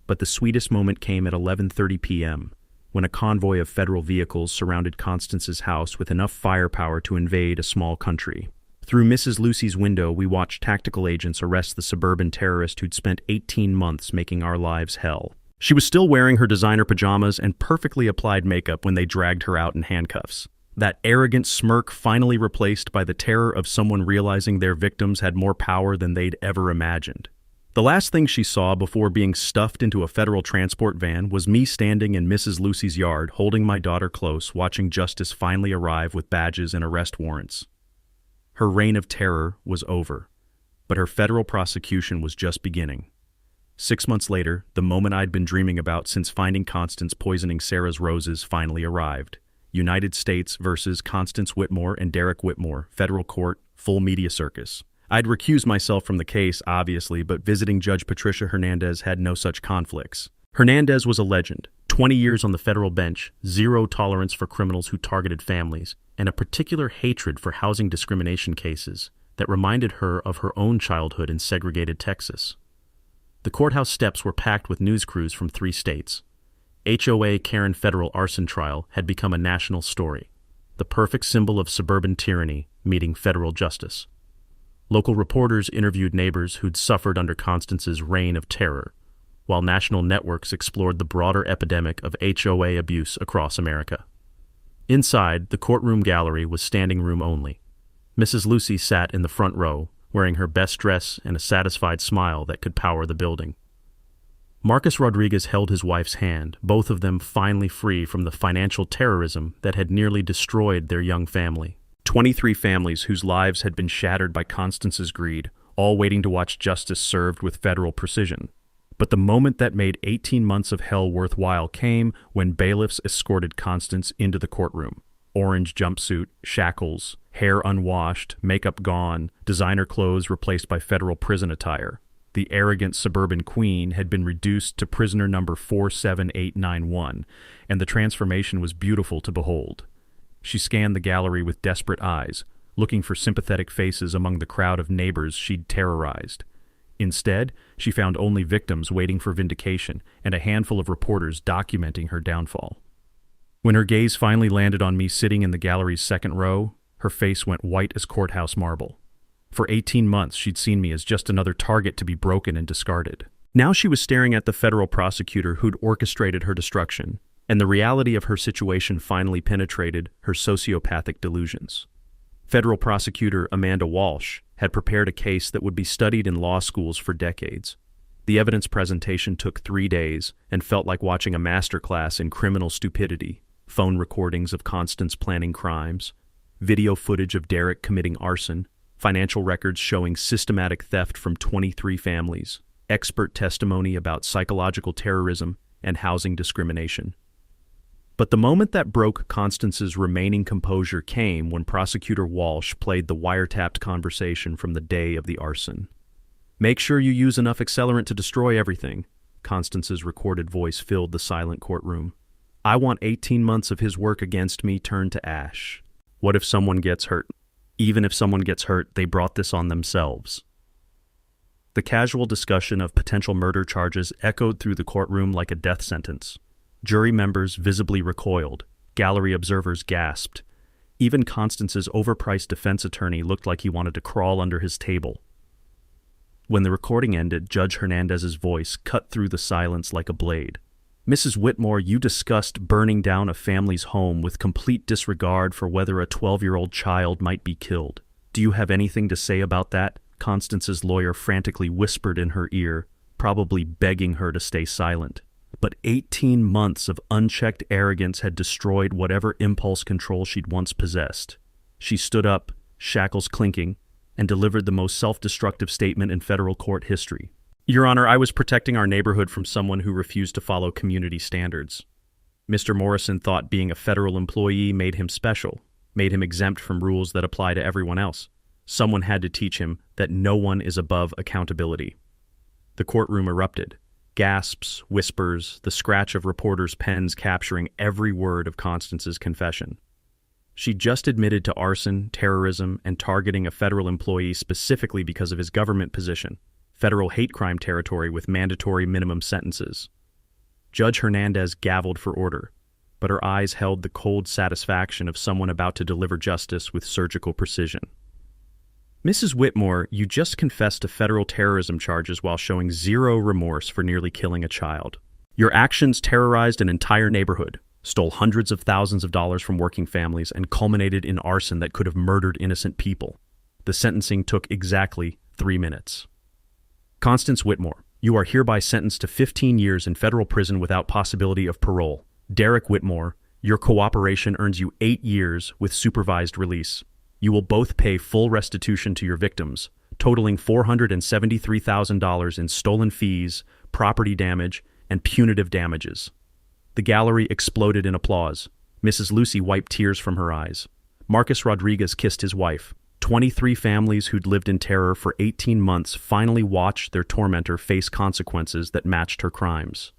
But the sweetest moment came at 11:30 p.m., when a convoy of federal vehicles surrounded Constance's house with enough firepower to invade a small country. Through Mrs. Lucy's window, we watched tactical agents arrest the suburban terrorist who'd spent 18 months making our lives hell. She was still wearing her designer pajamas and perfectly applied makeup when they dragged her out in handcuffs. That arrogant smirk finally replaced by the terror of someone realizing their victims had more power than they'd ever imagined. The last thing she saw before being stuffed into a federal transport van was me standing in Mrs. Lucy's yard, holding my daughter close, watching justice finally arrive with badges and arrest warrants. Her reign of terror was over, but her federal prosecution was just beginning. 6 months later, the moment I'd been dreaming about since finding Constance poisoning Sarah's roses finally arrived. United States versus Constance Whitmore and Derek Whitmore, federal court, full media circus. I'd recused myself from the case, obviously, but visiting Judge Patricia Hernandez had no such conflicts. Hernandez was a legend. 20 years on the federal bench, zero tolerance for criminals who targeted families, and a particular hatred for housing discrimination cases that reminded her of her own childhood in segregated Texas. The courthouse steps were packed with news crews from 3 states. HOA Karen federal arson trial had become a national story, the perfect symbol of suburban tyranny meeting federal justice. Local reporters interviewed neighbors who'd suffered under Constance's reign of terror, while national networks explored the broader epidemic of HOA abuse across America. Inside, the courtroom gallery was standing room only. Mrs. Lucy sat in the front row, wearing her best dress and a satisfied smile that could power the building. Marcus Rodriguez held his wife's hand, both of them finally free from the financial terrorism that had nearly destroyed their young family. 23 families whose lives had been shattered by Constance's greed, all waiting to watch justice served with federal precision. But the moment that made 18 months of hell worthwhile came when bailiffs escorted Constance into the courtroom. Orange jumpsuit, shackles, hair unwashed, makeup gone, designer clothes replaced by federal prison attire. The arrogant suburban queen had been reduced to prisoner number 47891, and the transformation was beautiful to behold. She scanned the gallery with desperate eyes, looking for sympathetic faces among the crowd of neighbors she'd terrorized. Instead, she found only victims waiting for vindication and a handful of reporters documenting her downfall. When her gaze finally landed on me sitting in the gallery's second row, her face went white as courthouse marble. For 18 months, she'd seen me as just another target to be broken and discarded. Now she was staring at the federal prosecutor who'd orchestrated her destruction, and the reality of her situation finally penetrated her sociopathic delusions. Federal prosecutor Amanda Walsh had prepared a case that would be studied in law schools for decades. The evidence presentation took 3 days and felt like watching a masterclass in criminal stupidity. Phone recordings of Constance planning crimes, video footage of Derek committing arson, financial records showing systematic theft from 23 families, expert testimony about psychological terrorism and housing discrimination. But the moment that broke Constance's remaining composure came when Prosecutor Walsh played the wiretapped conversation from the day of the arson. "Make sure you use enough accelerant to destroy everything," Constance's recorded voice filled the silent courtroom. "I want 18 months of his work against me turned to ash. What if someone gets hurt? Even if someone gets hurt, they brought this on themselves." The casual discussion of potential murder charges echoed through the courtroom like a death sentence. Jury members visibly recoiled. Gallery observers gasped. Even Constance's overpriced defense attorney looked like he wanted to crawl under his table. When the recording ended, Judge Hernandez's voice cut through the silence like a blade. "Mrs. Whitmore, you discussed burning down a family's home with complete disregard for whether a 12-year-old child might be killed. Do you have anything to say about that?" Constance's lawyer frantically whispered in her ear, probably begging her to stay silent. But 18 months of unchecked arrogance had destroyed whatever impulse control she'd once possessed. She stood up, shackles clinking, and delivered the most self-destructive statement in federal court history. "Your Honor, I was protecting our neighborhood from someone who refused to follow community standards. Mr. Morrison thought being a federal employee made him special, made him exempt from rules that apply to everyone else. Someone had to teach him that no one is above accountability." The courtroom erupted. Gasps, whispers, the scratch of reporters' pens capturing every word of Constance's confession. She just admitted to arson, terrorism, and targeting a federal employee specifically because of his government position, federal hate crime territory with mandatory minimum sentences. Judge Hernandez gavelled for order, but her eyes held the cold satisfaction of someone about to deliver justice with surgical precision. Mrs. Whitmore, you just confessed to federal terrorism charges while showing zero remorse for nearly killing a child. Your actions terrorized an entire neighborhood, stole hundreds of thousands of dollars from working families, and culminated in arson that could have murdered innocent people. The sentencing took exactly 3 minutes. Constance Whitmore, you are hereby sentenced to 15 years in federal prison without possibility of parole. Derek Whitmore, your cooperation earns you 8 years with supervised release. You will both pay full restitution to your victims, totaling $473,000 in stolen fees, property damage, and punitive damages. The gallery exploded in applause. Mrs. Lucy wiped tears from her eyes. Marcus Rodriguez kissed his wife. 23 families who'd lived in terror for 18 months finally watched their tormentor face consequences that matched her crimes.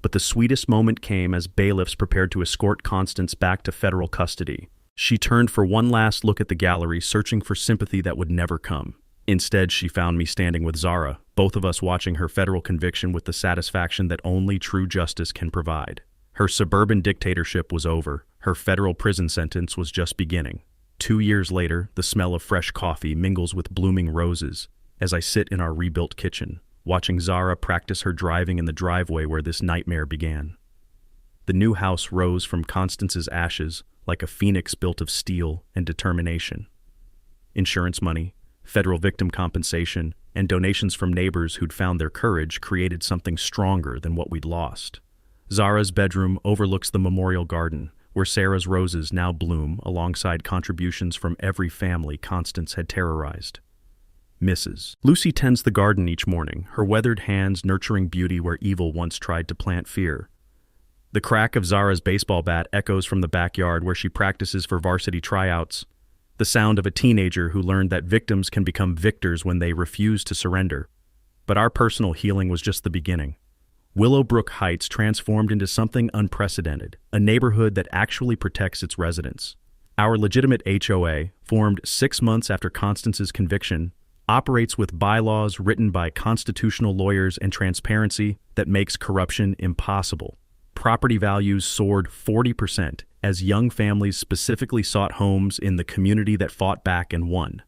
But the sweetest moment came as bailiffs prepared to escort Constance back to federal custody. She turned for one last look at the gallery, searching for sympathy that would never come. Instead, she found me standing with Zara, both of us watching her federal conviction with the satisfaction that only true justice can provide. Her suburban dictatorship was over. Her federal prison sentence was just beginning. 2 years later, the smell of fresh coffee mingles with blooming roses as I sit in our rebuilt kitchen, watching Zara practice her driving in the driveway where this nightmare began. The new house rose from Constance's ashes like a phoenix built of steel and determination. Insurance money, federal victim compensation, and donations from neighbors who'd found their courage created something stronger than what we'd lost. Zara's bedroom overlooks the memorial garden, where Sarah's roses now bloom alongside contributions from every family Constance had terrorized. Mrs. Lucy tends the garden each morning, her weathered hands nurturing beauty where evil once tried to plant fear. The crack of Zara's baseball bat echoes from the backyard where she practices for varsity tryouts, the sound of a teenager who learned that victims can become victors when they refuse to surrender. But our personal healing was just the beginning. Willowbrook Heights transformed into something unprecedented, a neighborhood that actually protects its residents. Our legitimate HOA, formed 6 months after Constance's conviction, operates with bylaws written by constitutional lawyers and transparency that makes corruption impossible. Property values soared 40% as young families specifically sought homes in the community that fought back and won.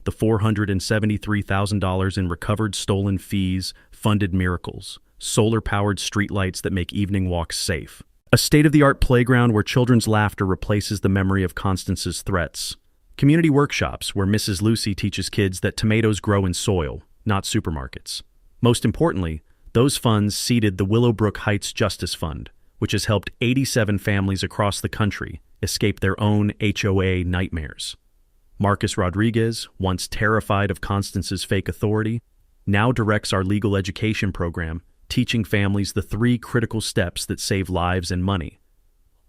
The $473,000 in recovered stolen fees funded miracles, solar-powered streetlights that make evening walks safe, a state-of-the-art playground where children's laughter replaces the memory of Constance's threats, community workshops where Mrs. Lucy teaches kids that tomatoes grow in soil, not supermarkets. Most importantly, those funds seeded the Willowbrook Heights Justice Fund, which has helped 87 families across the country escape their own HOA nightmares. Marcus Rodriguez, once terrified of Constance's fake authority, now directs our legal education program, teaching families the 3 critical steps that save lives and money.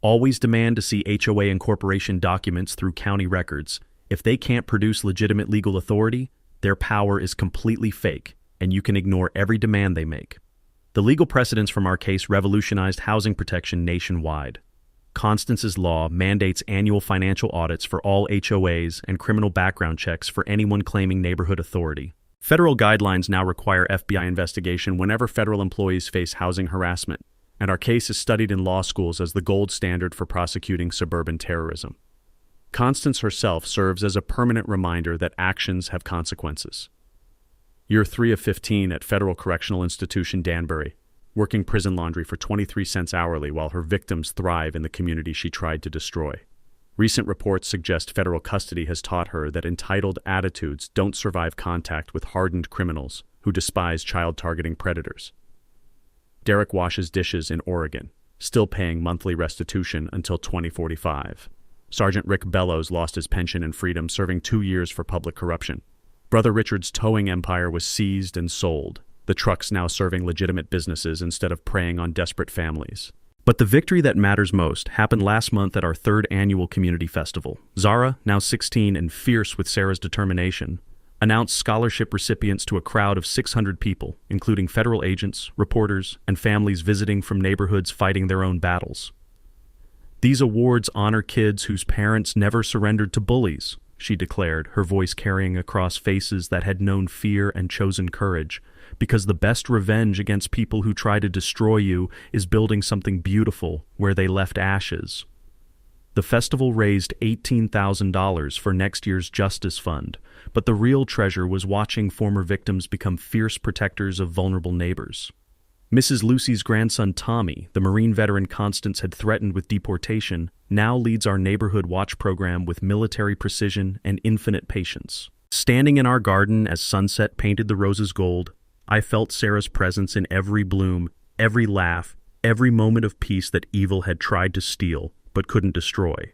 Always demand to see HOA incorporation documents through county records. If they can't produce legitimate legal authority, their power is completely fake, and you can ignore every demand they make. The legal precedents from our case revolutionized housing protection nationwide. Constance's law mandates annual financial audits for all HOAs and criminal background checks for anyone claiming neighborhood authority. Federal guidelines now require FBI investigation whenever federal employees face housing harassment, and our case is studied in law schools as the gold standard for prosecuting suburban terrorism. Constance herself serves as a permanent reminder that actions have consequences. Year 3 of 15 at Federal Correctional Institution Danbury, working prison laundry for 23 cents hourly while her victims thrive in the community she tried to destroy. Recent reports suggest federal custody has taught her that entitled attitudes don't survive contact with hardened criminals who despise child-targeting predators. Derek washes dishes in Oregon, still paying monthly restitution until 2045. Sergeant Rick Bellows lost his pension and freedom, serving 2 years for public corruption. Brother Richard's towing empire was seized and sold, the trucks now serving legitimate businesses instead of preying on desperate families. But the victory that matters most happened last month at our 3rd annual community festival. Zara, now 16 and fierce with Sarah's determination, announced scholarship recipients to a crowd of 600 people, including federal agents, reporters, and families visiting from neighborhoods fighting their own battles. These awards honor kids whose parents never surrendered to bullies, she declared, her voice carrying across faces that had known fear and chosen courage, because the best revenge against people who try to destroy you is building something beautiful where they left ashes. The festival raised $18,000 for next year's Justice Fund, but the real treasure was watching former victims become fierce protectors of vulnerable neighbors. Mrs. Lucy's grandson Tommy, the Marine veteran Constance had threatened with deportation, now leads our neighborhood watch program with military precision and infinite patience. Standing in our garden as sunset painted the roses gold, I felt Sarah's presence in every bloom, every laugh, every moment of peace that evil had tried to steal but couldn't destroy.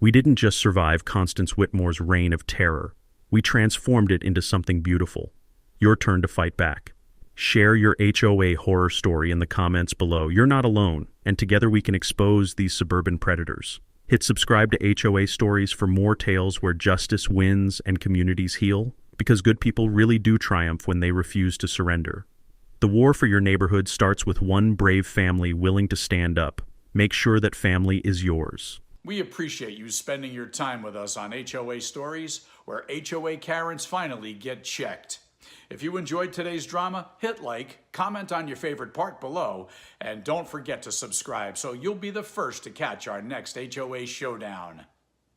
We didn't just survive Constance Whitmore's reign of terror. We transformed it into something beautiful. Your turn to fight back. Share your HOA horror story in the comments below. You're not alone, and together we can expose these suburban predators. Hit subscribe to HOA Stories for more tales where justice wins and communities heal, because good people really do triumph when they refuse to surrender. The war for your neighborhood starts with one brave family willing to stand up. Make sure that family is yours. We appreciate you spending your time with us on HOA Stories, where HOA Karens finally get checked. If you enjoyed today's drama, hit like, comment on your favorite part below, and don't forget to subscribe so you'll be the first to catch our next HOA showdown.